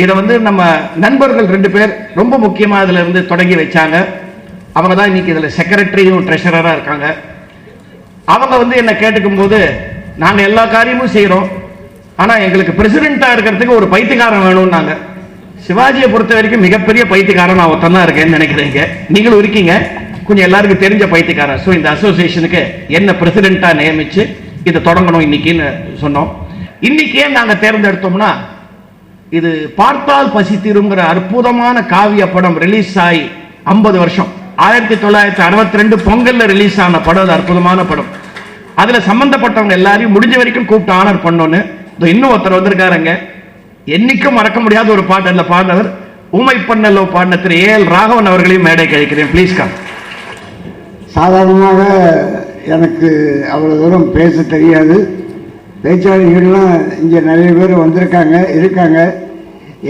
இதை வந்து நம்ம நண்பர்கள் 2 பேர் ரொம்ப முக்கியமாக இதில் இருந்து தொடங்கி வச்சாங்க. அவங்க தான் இன்னைக்கு இதில் செக்ரட்டரியும் ட்ரெஷரராக இருக்காங்க. அவங்க வந்து என்னை கேட்டுக்கும் போது, நாங்கள் எல்லா காரியமும் செய்கிறோம், ஆனால் எங்களுக்கு பிரசிடென்ட்டாக இருக்கிறதுக்கு ஒரு பைத்தியக்காரன் வேணும்னாங்க. சிவாஜியை பொறுத்த வரைக்கும் மிகப்பெரிய பைத்தியக்காரன் நான் ஒருத்தன் தான் இருக்கேன்னு நினைக்கிறீங்க. நீங்களும் இருக்கீங்க, கொஞ்சம் எல்லாருக்கும் தெரிஞ்ச பைத்தியக்காரன். ஸோ இந்த அசோசியேஷனுக்கு என்ன பிரசிடென்ட்டாக நியமித்து இதை தொடங்கணும் இன்னைக்குன்னு சொன்னோம். இன்னைக்கே நாங்கள் தேர்ந்தெடுத்தோம்னா, இது பார்த்தால் பசி தீருங்கிற அற்புதமான காவிய படம் ரிலீஸ் ஆகி 50 வருஷம். 1962 பொங்கல்ல ரிலீஸ் ஆன படம். அது அற்புதமான படம். அதுல சம்பந்தப்பட்டவங்க எல்லாரையும் முடிஞ்ச வரைக்கும் கூப்பிட்டு ஆனர் பண்ணோன்னு இன்னும் ஒருத்தர் வந்திருக்காருங்க. என்னைக்கும் மறக்க முடியாத ஒரு பாட்டு அதில் பாடினவர், ஊமை பண்ணலோ பாடின திரு ஏ.எல். ராகவன் அவர்களையும் மேடை கழிக்கிறேன். Please come. சாதாரணமாக எனக்கு அவ்வளோ தூரம் பேச தெரியாது. பேச்சாளர்கள்லாம் இங்கே நிறைய பேர் வந்திருக்காங்க, இருக்காங்க.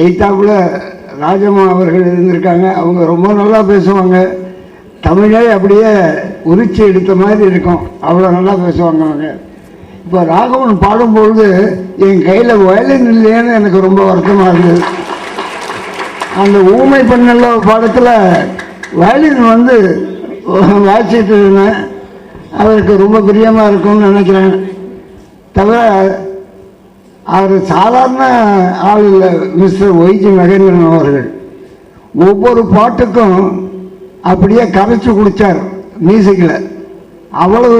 எய்த்தாப்புல ராஜம்மா அவர்கள் இருந்திருக்காங்க. அவங்க ரொம்ப நல்லா பேசுவாங்க. தமிழே அப்படியே உரிச்சி எடுத்த மாதிரி இருக்கும், அவ்வளோ நல்லா பேசுவாங்க அவங்க. இப்போ ராகவன் பாடும்பொழுது என் கையில் வயலின் இல்லையேன்னு எனக்கு ரொம்ப வருத்தமாக இருந்தது. அந்த ஊமை பண்ணல பாடத்தில் வயலின் வந்து வாசிட்டு இருந்தேன். அவருக்கு ரொம்ப பிரியமாக இருக்கும்னு நினைக்கிறேன். தவிர அவர் சாதாரண ஆள் இல்லை. மிஸ்டர் ஒய்ஜி மகேந்திரன் அவர்கள் ஒவ்வொரு பாட்டுக்கும் அப்படியே கரைச்சி குடித்தார் மியூசிக்கில். அவ்வளவு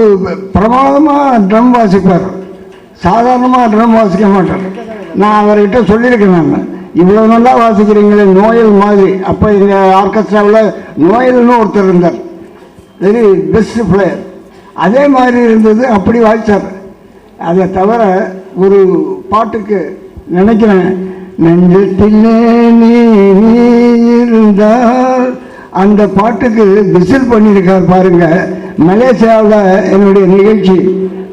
பிரமாதமாக ட்ரம் வாசிப்பார். சாதாரணமாக ட்ரம் வாசிக்க மாட்டார். நான் அவர்கிட்ட சொல்லியிருக்கேன், நான் இவ்வளோ நல்லா வாசிக்கிறீங்களே நோயல் மாதிரி. அப்போ எங்கள் ஆர்கெஸ்ட்ராவில் நோயல்னு ஒருத்தர் இருந்தார், வெரி பெஸ்ட் பிளேயர். அதே மாதிரி இருந்தது, அப்படி வாசித்தார். அதை தவிர ஒரு பாட்டுக்கு நினைக்கிறேன், நெஞ்சத்திலே நீ இருந்தால், அந்த பாட்டுக்கு விசில் பண்ணியிருக்கார் பாருங்க. மலேசியாவில் என்னுடைய நிகழ்ச்சி,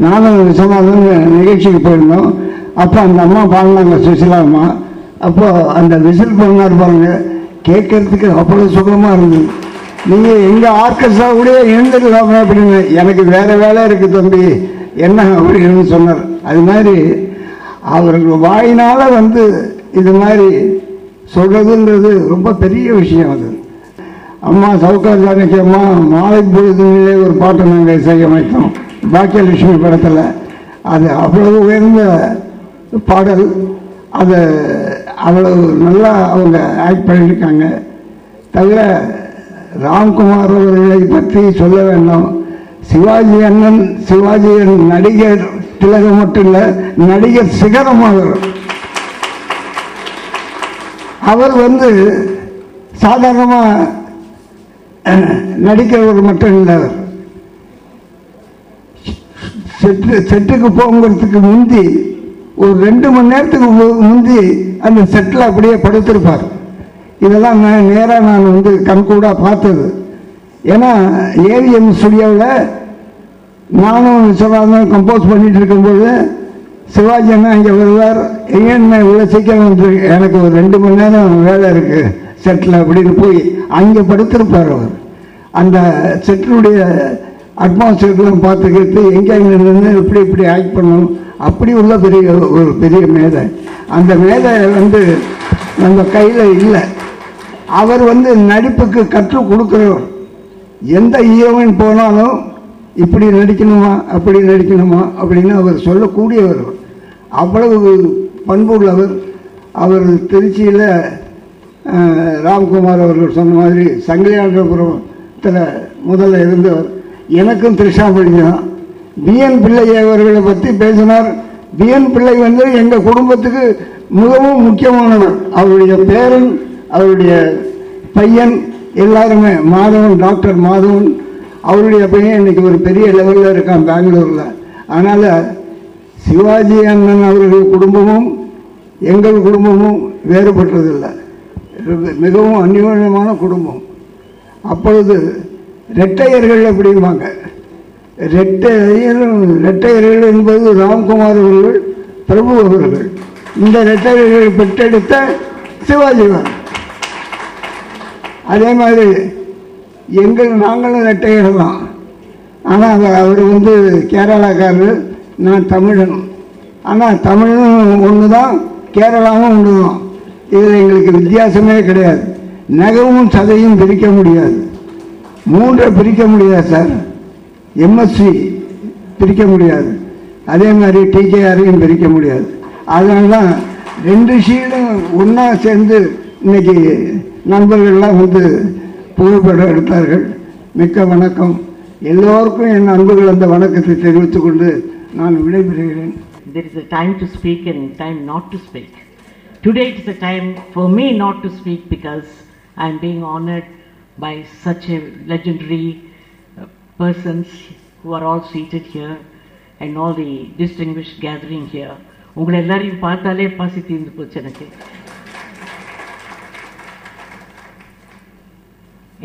நானும் விஸ்வநாதன் நிகழ்ச்சிக்கு போயிருந்தோம். அப்போ அந்த அம்மா பாடினாங்க, சுசிலா அம்மா. அப்போ அந்த விசில் பண்ணார் பாருங்க, கேட்கறதுக்கு அவ்வளோ சுகமாக இருந்தது. நீங்கள் எங்கள் ஆர்கெஸ்ட்ரா கூட எழுந்துக்கலாமே அப்படின்னு. எனக்கு வேறு வேலை இருக்குது தம்பி என்ன அப்படின்னு சொன்னார். அது மாதிரி அவர்கள் வாயினால் வந்து இது மாதிரி சொல்கிறதுன்றது ரொம்ப பெரிய விஷயம். அது அம்மா சவுகார் ஜானகி அம்மா மாலை பொழுதுனிலே ஒரு பாட்டை நாங்கள் இசையமைத்தோம் பாக்கியலட்சுமி படத்தில். அது அவ்வளவு உயர்ந்த பாடல். அதை அவ்வளவு நல்லா அவங்க ஆக்ட் பண்ணியிருக்காங்க. தவிர ராம்குமார் அவர்களை பற்றி சொல்ல வேண்டும். சிவாஜி அண்ணன், சிவாஜி நடிகர் திலகம் மட்டும் இல்லை, நடிகர் சிகரம். அவர் வந்து சாதாரணமாக நடிக்கிறவர் மட்டும் இல்லை. செட்டுக்கு போகிறதுக்கு முந்தி ஒரு 2 மணி நேரத்துக்கு முந்தி அந்த செட்டில் அப்படியே படுத்திருப்பார். இதெல்லாம் நேராக நான் வந்து கண்கூடாக பார்த்தது. ஏன்னா ஏவிஎம் ஸ்டுடியோவில் நானும் விஸ்வநாதனும் கம்போஸ் பண்ணிட்டு இருக்கும்போது சிவாஜி அண்ணா இங்கே வருவார். எங்கேன்னு இவ்வளோ சீக்கிரம் வந்து எனக்கு ஒரு 2 மணி நேரம் வேலை இருக்குது செட்டில் அப்படின்னு போய் அங்கே படுத்திருப்பார் அவர். அந்த செட்டினுடைய அட்மாஸ்பியர்லாம் பார்த்துக்கிட்டு எங்கே நின்று இப்படி ஆக்ட் பண்ணணும், அப்படி உள்ள ஒரு பெரிய மேதை. அந்த மேதை வந்து நம்ம கையில் இல்லை. அவர் வந்து நடிப்புக்கு கற்றுக் கொடுக்குறவர். எந்த ஹீரோயின் போனாலும் இப்படி நடிக்கணுமா அப்படி நடிக்கணுமா அப்படின்னு அவர் சொல்லக்கூடியவர். அவ்வளவு பண்புள்ளவர். அவர் திருச்சியில் ராம்குமார் அவர்கள் சொன்ன மாதிரி சங்கிலியாண்டபுரத்தில் முதல்ல இருந்தவர். எனக்கும் திரிஷா படித்தான். பிஎன் பிள்ளை அவர்களை பற்றி பேசினார். பிஎன் பிள்ளை வந்து எங்கள் குடும்பத்துக்கு மிகவும் முக்கியமானவர். அவருடைய பேரன், அவருடைய பையன் எல்லாருமே, மாதவன், டாக்டர் மாதவன், அவருடைய பையன் இன்னைக்கு ஒரு பெரிய லெவலில் இருக்கான் பெங்களூரில். அதனால் சிவாஜி அண்ணன் அவர்கள் குடும்பமும் எங்கள் குடும்பமும் வேறுபட்டதில்லை, மிகவும் அந்யோன்யமான குடும்பம். அப்பொழுது ரெட்டையர்கள் அப்படிம்பாங்க. ரெட்டையர்கள் என்பது ராம்குமார் அவர்கள், பிரபு அவர்கள். இந்த ரெட்டையர்கள் பெற்றெடுத்த சிவாஜிவான். அதே மாதிரி நாங்களும் ரெட்டையர்கள் தான். ஆனால் அவர் வந்து கேரளாக்காரர், நான் தமிழன். ஆனால் தமிழும் ஒன்று தான், கேரளாவும் ஒன்று தான். இதில் எங்களுக்கு வித்தியாசமே கிடையாது. நகமும் சதையும் பிரிக்க முடியாது, மூன்றை பிரிக்க முடியாது சார். எம்எஸ்சி பிரிக்க முடியாது, அதே மாதிரி டிகேஆரையும் பிரிக்க முடியாது. அதனால தான் 2 ஷீல்டும் ஒன்றா சேர்ந்து இன்னைக்கு நண்பர்கள்லாம் வந்து புகைப்படம் எடுத்தார்கள். மிக்க வணக்கம் எல்லோருக்கும். என் நண்பர்கள் அந்த வணக்கத்தை தெரிவித்துக் கொண்டு நான் விடைபெறுகிறேன். There is a time to speak and time not to speak. Today it is a time for me not to speak because I am being honored by such a legendary persons who are all seated here and all the distinguished gathering here. உங்களை எல்லாரையும் பார்த்தாலே பசி தீர்ந்து போச்சு எனக்கு.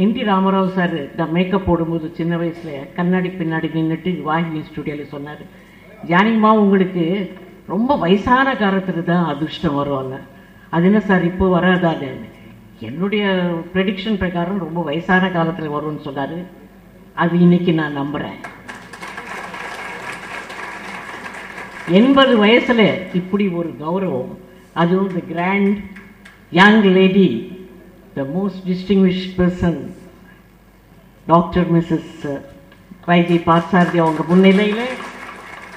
என்டி Ramarao sir நான் makeup போடும்போது சின்ன வயசில் கண்ணாடி பின்னாடி நின்றுட்டு வாகினி ஸ்டுடியோவில் சொன்னார், ஜானிமா உங்களுக்கு ரொம்ப வயசான காலத்தில் தான் அதிர்ஷ்டம் வருவாங்க. அது என்ன சார் இப்போ வராதான்னு. என்னுடைய ப்ரெடிக்ஷன் பிரகாரம் ரொம்ப வயசான காலத்தில் வரும்னு சொன்னார். அது இன்னைக்கு நான் நம்புகிறேன். 80 வயசில் இப்படி ஒரு கௌரவம், அதுவும் the grand young lady, the most distinguished person, Dr. Mrs. Vaidhi Parthasarathy அவங்க முன்னிலையில்,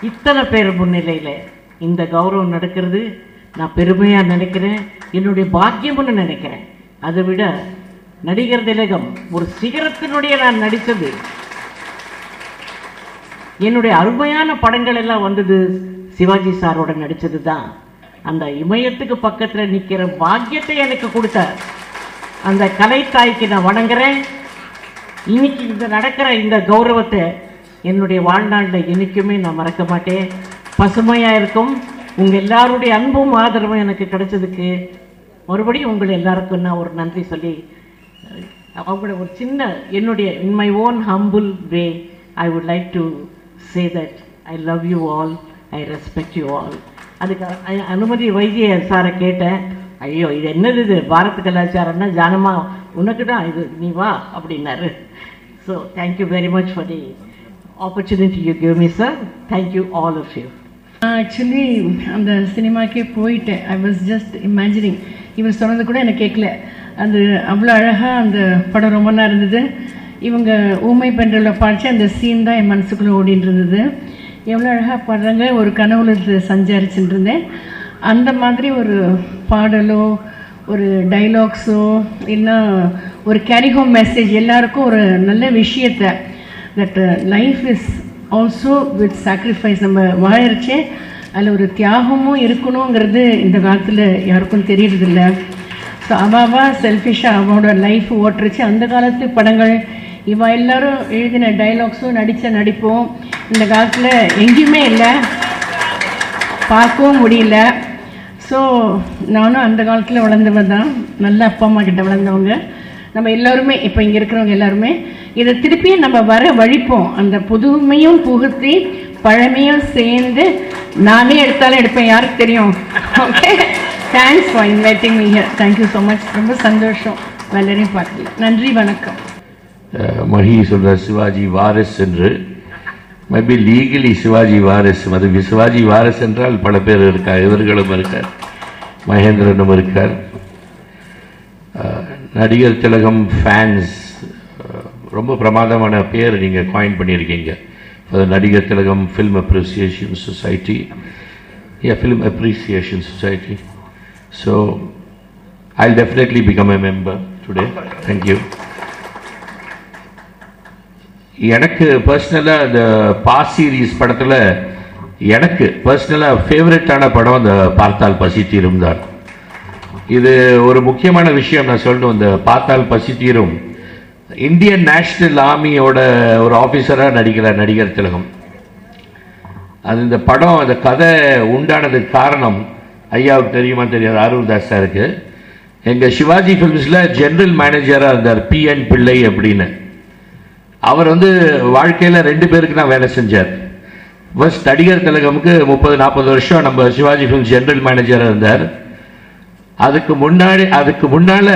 இத்தனை பேர் முன்னிலையில் இந்த கௌரவம் நடக்கிறது நான் பெருமையாக நினைக்கிறேன், என்னுடைய பாக்கியம்னு நினைக்கிறேன். அதை விட நடிகர் திலகம் ஒரு சிகரத்தினுடைய நான் நடித்தது, என்னுடைய அருமையான படங்கள் எல்லாம் வந்தது சிவாஜி சாரோட நடித்தது தான். அந்த இமயத்துக்கு பக்கத்தில் நிற்கிற பாக்கியத்தை எனக்கு கொடுத்தார். அந்த கலைத்தாய்க்கு நான் வணங்குறேன். இன்னைக்கு இந்த நடக்கிற இந்த கௌரவத்தை என்னுடைய வாழ்நாளில் என்றைக்குமே நான் மறக்க மாட்டேன். பசுமையாக இருக்கும். உங்கள் எல்லாருடைய அன்பும் ஆதரவும் எனக்கு கிடைச்சதுக்கு மறுபடியும் உங்கள் எல்லாருக்கும் நான் ஒரு நன்றி சொல்லி, அவங்களோட ஒரு சின்ன என்னுடைய in my own humble way I would like to say that I love you all, I respect you all. அதுக்கு அனுமதி வைத்திய சாரை கேட்டேன். ஐயோ இது என்னது, இது பாரத கலாச்சாரம்னா ஜானமா உனக்கு தான் இது, நீ வா அப்படின்னாரு. So thank you very much for the opportunity you give me sir. Thank you all of you. Actually அந்த சினிமாக்கே போயிட்டேன். I was just imagining. இவர் சொன்னது கூட எனக்கு கேட்கல. அது அவ்வளோ அழகாக அந்த படம் ரொம்ப நல்லா இருந்தது. இவங்க ஊமை பெண்களில் படித்து அந்த சீன் தான் என் மனசுக்குள்ளே ஓடிட்டு இருந்தது. எவ்வளோ அழகாக பாடுறாங்க. ஒரு கனவுல சஞ்சாரிச்சுட்டு இருந்தேன். அந்த மாதிரி ஒரு பாடலோ ஒரு டைலாக்ஸோ இல்லை ஒரு கேரி ஹோம் மெசேஜ், எல்லாருக்கும் ஒரு நல்ல விஷயத்தை, that life is also with sacrifice. நம்ம வாழறச்சே அதில் ஒரு தியாகமும் இருக்கணுங்கிறது இந்த காலத்தில் யாருக்கும் தெரியறதில்ல. ஸோ அவாவா செல்ஃபிஷாக அவனோட லைஃப் ஓட்டுருச்சு. அந்த காலத்து படங்கள் இவ எல்லாரும் எழுதின டைலாக்ஸும் நடித்த நடிப்போம் இந்த காலத்தில் எங்கேயுமே இல்லை, பார்க்கவும் முடியல. ஸோ நானும் அந்த காலத்தில் வளர்ந்தவன் தான், நல்ல அப்பா அம்மா கிட்ட வளர்ந்தவங்க. நம்ம எல்லோருமே இப்போ இங்கே இருக்கிறவங்க எல்லாருமே இதை திருப்பியும் நம்ம வர வழிப்போம். அந்த புதுமையும் புகுத்தி பழமையும் சேர்ந்து நானே எடுத்தாலும் எடுப்பேன், யாருக்கு தெரியும். Okay, thanks for inviting me here. Thank you so much. ரொம்ப சந்தோஷம் எல்லாரையும் பார்க்கல. நன்றி, வணக்கம். மஹி சொல்ற சிவாஜி வாரிஸ் என்று மேபி லீகலி சிவாஜி வாரிஸ், அது சிவாஜி வாரிஸ் என்றால் பல பேர் இருக்கார். இவர்களும் இருக்கார், மகேந்திரனும் இருக்கார். நடிகர் திலகம் ஃபேன்ஸ் ரொம்ப பிரமாதமான பேர் நீங்கள் காயின் பண்ணியிருக்கீங்க. அது நடிகர் திலகம் film appreciation society, film appreciation society. So I'll definitely become a member today. Thank you. எனக்கு பர்சனலாக இந்த பாஸ் சீரீஸ் படத்தில் எனக்கு பர்சனலாக ஃபேவரட்டான படம் இந்த பார்த்தால் பசி தீரும் தான். இது ஒரு முக்கியமான விஷயம் நான் சொல்லணும். இந்த பார்த்தால் பசி தீரும் இந்தியன் நேஷனல் ஆர்மியோட ஒரு ஆஃபீஸராக நடிக்கிறார் நடிகர் திலகம். அது இந்த படம் அந்த கதை உண்டானதுக்கு காரணம் ஐயாவுக்கு தெரியுமா தெரியாது, ஆரூர்தாஸ் சாருக்கு. எங்கள் சிவாஜி ஃபிலிம்ஸில் ஜென்ரல் மேனேஜராக இருந்தார் பிஎன் பிள்ளை அப்படின்னு. அவர் வாழ்க்கையில் 2 பேருக்கு தான் வேலை செஞ்சார். ஃபர்ஸ்ட் நடிகர் திலகமுக்கு 30-40 வருஷம் நம்ம சிவாஜி ஃபிலிம்ஸ் ஜென்ரல் மேனேஜராக இருந்தார். அதுக்கு முன்னால்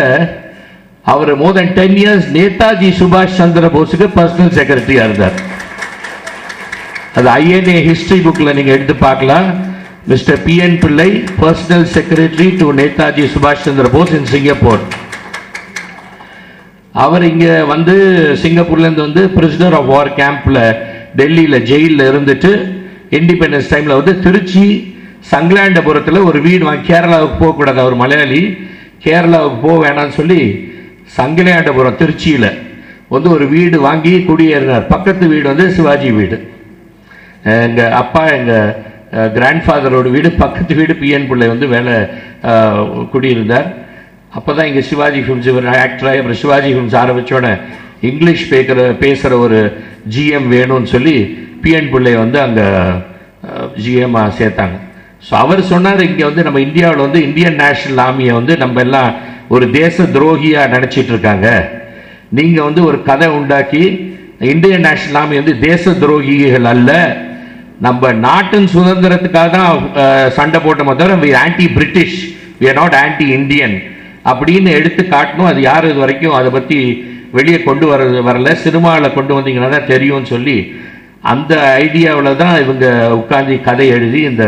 அவர் மோர் தென் 10 இயர்ஸ் நேதாஜி சுபாஷ் சந்திர போஸுக்கு பர்சனல் செக்ரட்டரியாக இருந்தார். அது ஐஎன்ஏ ஹிஸ்டரி புக்கில் நீங்கள் எடுத்து பார்க்கலாம். Mr. P.N. Pillai, Personal Secretary to Netaji Subhash Chandra Bose in Singapore. அவர் இங்கே வந்து சிங்கப்பூர்லேருந்து வந்து பிரிசனர் ஆஃப் வார் கேம்பில் டெல்லியில் ஜெயிலில் இருந்துட்டு இண்டிபெண்டன்ஸ் டைமில் வந்து திருச்சி சங்கலாண்டபுரத்தில் ஒரு வீடு வாங்கி, கேரளாவுக்கு போகக்கூடாது, அவர் மலையாளி, கேரளாவுக்கு போக வேணாம்னு சொல்லி சங்கலாண்டபுரம் திருச்சியில் வந்து ஒரு வீடு வாங்கி குடியேறினார். பக்கத்து வீடு வந்து சிவாஜி வீடு. எங்கள் அப்பா, எங்கள் கிராண்ட்ஃபாதரோட வீடு பக்கத்து வீடு. பிஎன் பிள்ளை வந்து வேலை குடியிருந்தார். அப்போ தான் இங்கே சிவாஜி ஃபிலிம்ஸ் இவர் ஆக்டராக, அப்புறம் சிவாஜி ஃபிலிம்ஸ் ஆரம்பித்தோடனே இங்கிலீஷ் பேசுகிற ஒரு ஜிஎம் வேணும்னு சொல்லி பிஎன் பிள்ளையை வந்து அங்கே ஜிஎம்மாக சேர்த்தாங்க. ஸோ அவர் சொன்னார், இங்கே வந்து நம்ம இந்தியாவில் வந்து இந்தியன் நேஷனல் ஆர்மியை வந்து நம்ம எல்லாம் ஒரு தேச துரோகியாக நினச்சிட்டு இருக்காங்க. நீங்கள் வந்து ஒரு கதை உண்டாக்கி இந்தியன் நேஷனல் ஆர்மி வந்து தேச துரோகிகள் அல்ல, நம்ம நாட்டின் சுதந்திரத்துக்காக தான் சண்டை போட்டோமே தவிர we anti British, we are not anti Indian அப்படின்னு எடுத்து காட்டணும். அது யார் இது வரைக்கும் அதை பற்றி வெளியே கொண்டு வரல, சினிமாவில் கொண்டு வந்தீங்கன்னா தான் தெரியும்னு சொல்லி அந்த ஐடியாவில் தான் இவங்க உட்காந்து கதை எழுதி இந்த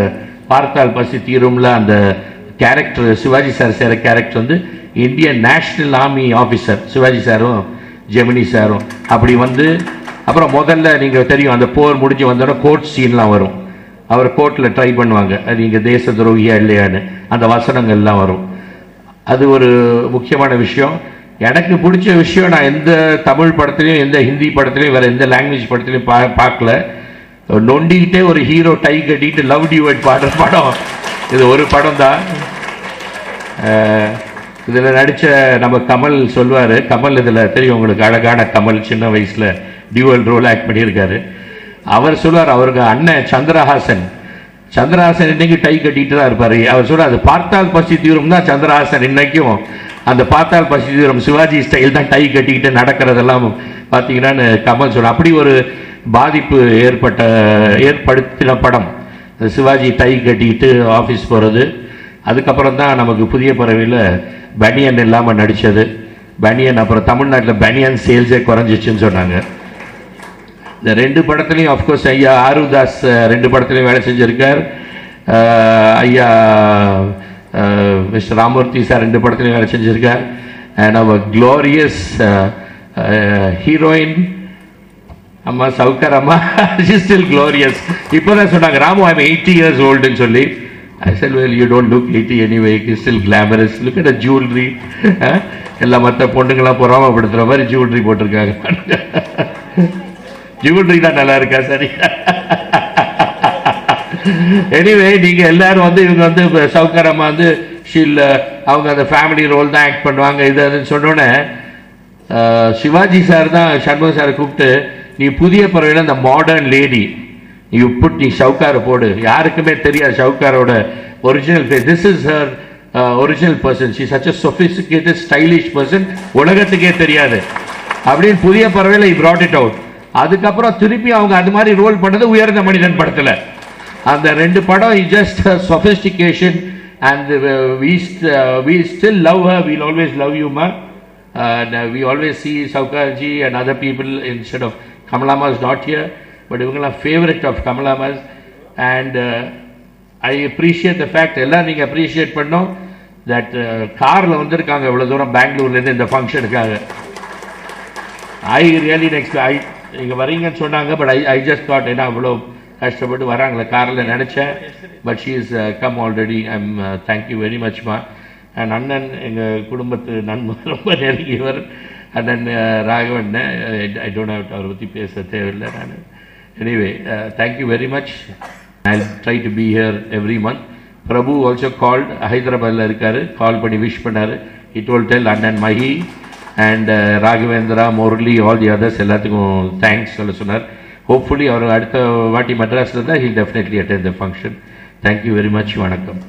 பார்த்தால் பசி தீரும்ல அந்த கேரக்டர், சிவாஜி சார் சேர கேரக்டர் வந்து Indian National Army officer, Sivaji சாரும் ஜெமினி சாரும் அப்படி வந்து, அப்புறம் முதல்ல நீங்கள் தெரியும் அந்த போர் முடிஞ்சு வந்தோன்னா கோர்ட் சீன்லாம் வரும். அவர் கோர்ட்டில் ட்ரை பண்ணுவாங்க, அது இங்கே தேச துரோகியா இல்லையான்னு அந்த வசனங்கள்லாம் வரும். அது ஒரு முக்கியமான விஷயம். எனக்கு பிடிச்ச விஷயம், நான் எந்த தமிழ் படத்துலையும் எந்த ஹிந்தி படத்துலையும் வேறு எந்த லாங்குவேஜ் படத்துலையும் பார்க்கல. நொண்டிக்கிட்டே ஒரு ஹீரோ டை கட்டிட்டு லவ் டியூட் பாடுற படம் இது ஒரு படம் தான். இதில் நடித்த நம்ம கமல் சொல்வார், கமல் இதில் தெரியும் உங்களுக்கு, அழகான கமல், சின்ன வயசில் டியூவல் ரோல் ஆக்ட் பண்ணியிருக்காரு. அவர் சொல்வார், அவருக்கு அண்ணன் சந்திரஹாசன் இன்னைக்கு டை கட்டிட்டு தான் இருப்பார். அவர் சொல்றார், அது பார்த்தால் பசி தீரும் தான் சந்திரஹாசன் இன்னைக்கும் அந்த பார்த்தால் பசி தீரும் சிவாஜி ஸ்டைல் தான் டை கட்டிக்கிட்டு நடக்கிறதெல்லாம் பார்த்தீங்கன்னா கமல் சொல்ற. அப்படி ஒரு பாதிப்பு ஏற்படுத்தின படம் சிவாஜி டை கட்டிக்கிட்டு ஆஃபீஸ் போகிறது. அதுக்கப்புறம் தான் நமக்கு புதிய பறவையில் பனியன் இல்லாமல் நடித்தது. பனியன் அப்புறம் தமிழ்நாட்டில் பனியன் சேல்ஸே குறைஞ்சிச்சுன்னு சொன்னாங்க. இந்த ரெண்டு படத்துலையும் ஆஃப்கோர்ஸ் ஐயா ஆருதாஸ் ரெண்டு படத்துலையும் வேலை செஞ்சுருக்கார். ஐயா மிஸ்டர் ராமூர்த்தி சார் ரெண்டு படத்துலையும் வேலை செஞ்சுருக்கார். அண்ட் அவர் க்ளோரியஸ் ஹீரோயின் அம்மா சவுக்கர் அம்மா ஸ்டில் க்ளோரியஸ். இப்போ தான் சொன்னாங்க, ராமு ஐம் 80 years oldன்னு சொல்லி. I said, well, you don't look 80 anyway, you're still glamorous. Look at the jewelry. எல்லா மற்ற பொண்ணுங்களாம் பொறாமப்படுத்துகிற மாதிரி ஜுவல்லரி போட்டிருக்காங்க. ஜுவல்லரி தான் நல்லா இருக்கா? சரி. எனிவே நீங்கள் எல்லாரும் வந்து இவங்க வந்து சவுக்கரம்மா வந்து ஷீல் அவங்க அந்த ஃபேமிலி ரோல் தான் ஆக்ட் பண்ணுவாங்க. இது அதுன்னு சொன்னோன்னே சிவாஜி சார் தான் சண்முக சாரை கூப்பிட்டு, நீ புதிய பறவையில் அந்த மாடர்ன் லேடி நீ ஷவுக்காரை போடு, யாருக்குமே தெரியாது ஷவுக்காரோட original face. This is her original person, she such a sophisticated stylish person, உலகத்துக்கே தெரியாது அப்படின்னு புதிய பறவையில் he brought it out. அதுக்கப்புறம் திருப்பி அவங்க அது மாதிரி ரோல் பண்ணது உயர்ந்த மனிதன் படத்தில். அந்த ரெண்டு படம் just sophistication. And we still love her, we'll always love you ma. We always see Saukarji and other people instead of Kamalama is not here, but இவங்கெல்லாம் ஃபேவரட் ஆஃப் கமலாமாஸ். And I appreciate the fact, எல்லாம் நீங்கள் appreciate பண்ணோம் that காரில் வந்திருக்காங்க இவ்வளோ தூரம் பெங்களூர்லேருந்து இந்த ஃபங்க்ஷனுக்காக. ஐ ரியலி இங்கே வரீங்கன்னு சொன்னாங்க, பட் ஐ ஜஸ்ட் தாட் ஏன்னா அவ்வளோ கஷ்டப்பட்டு வராங்களே காரில் நினச்சேன். But she is come already. I'm thank you very மச்மா. அண்ட் அண்ணன் எங்கள் குடும்பத்து நண்பர், ரொம்ப நெருங்கியவர் அண்ணன் ராகவன். ஐ டோன்ட் ஹேவ் அவரை பற்றி பேச தேவையில்லை நான். Anyway, thank you very much. I'll try to be here every month. Prabhu also called, Hyderabadல இருக்காரு, கால் பண்ணி விஷ் பண்ணாரு. He told tell அண்ணன் Mahi and Raghavendra, Murali, all the others எல்லாத்துக்கும் தேங்க்ஸ் சொல்ல சொன்னார். Hopefully அவர் அடுத்த வாட்டி மெட்ராஸில் இருந்தால் he'll definitely attend the function. Thank you very much. வணக்கம்.